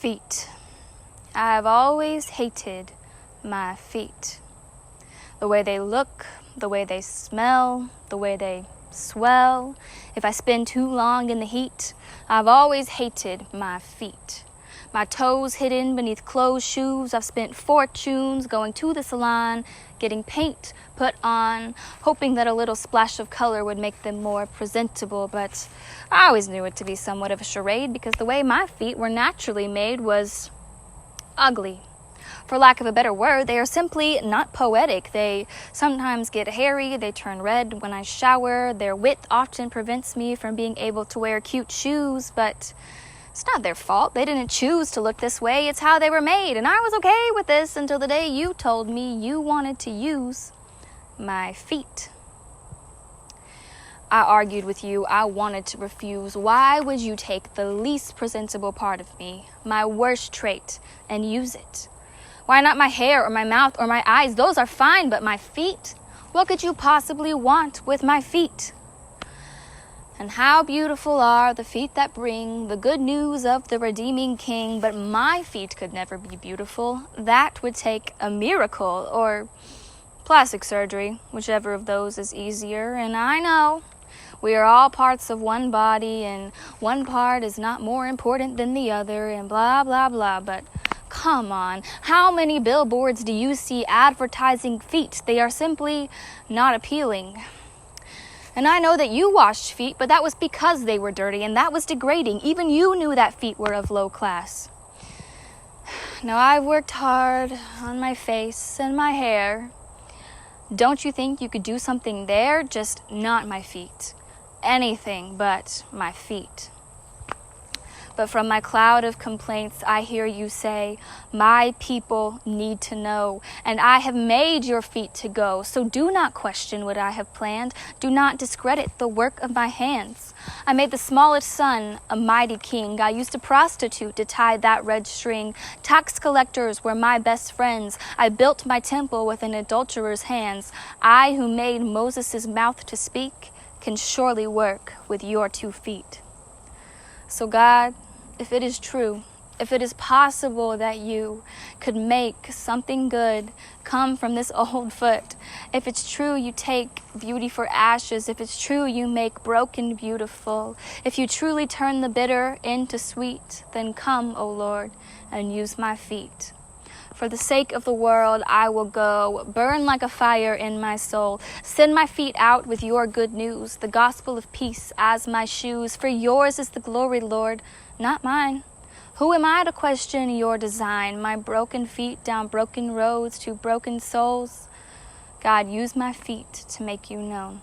feet. I have always hated my feet. The way they look, the way they smell, the way they swell. If I spend too long in the heat, I've always hated my feet. My toes hidden beneath closed shoes. I've spent fortunes going to the salon, getting paint put on, hoping that a little splash of color would make them more presentable, but I always knew it to be somewhat of a charade because the way my feet were naturally made was ugly. For lack of a better word, they are simply not poetic. They sometimes get hairy, they turn red when I shower. Their width often prevents me from being able to wear cute shoes, but it's not their fault. They didn't choose to look this way. It's how they were made, and I was okay with this until the day you told me you wanted to use my feet. I argued with you. I wanted to refuse. Why would you take the least presentable part of me, my worst trait, and use it? Why not my hair or my mouth or my eyes? Those are fine, but my feet? What could you possibly want with my feet? And how beautiful are the feet that bring the good news of the redeeming King. But my feet could never be beautiful. That would take a miracle or plastic surgery, whichever of those is easier. And I know we are all parts of one body, and one part is not more important than the other, and blah, blah, blah. But come on, how many billboards do you see advertising feet? They are simply not appealing. And I know that you washed feet, but that was because they were dirty, and that was degrading. Even you knew that feet were of low class. Now, I've worked hard on my face and my hair. Don't you think you could do something there? Just not my feet. Anything but my feet. But from my cloud of complaints, I hear you say, my people need to know, and I have made your feet to go. So do not question what I have planned. Do not discredit the work of my hands. I made the smallest son a mighty king. I used a prostitute to tie that red string. Tax collectors were my best friends. I built my temple with an adulterer's hands. I who made Moses' mouth to speak can surely work with your 2 feet. So God, if it is true, if it is possible that you could make something good come from this old foot, if it's true you take beauty for ashes, if it's true you make broken beautiful, if you truly turn the bitter into sweet, then come, O Lord, and use my feet. For the sake of the world, I will go, burn like a fire in my soul. Send my feet out with your good news, the gospel of peace as my shoes. For yours is the glory, Lord, not mine. Who am I to question your design? My broken feet down broken roads to broken souls. God, use my feet to make you known.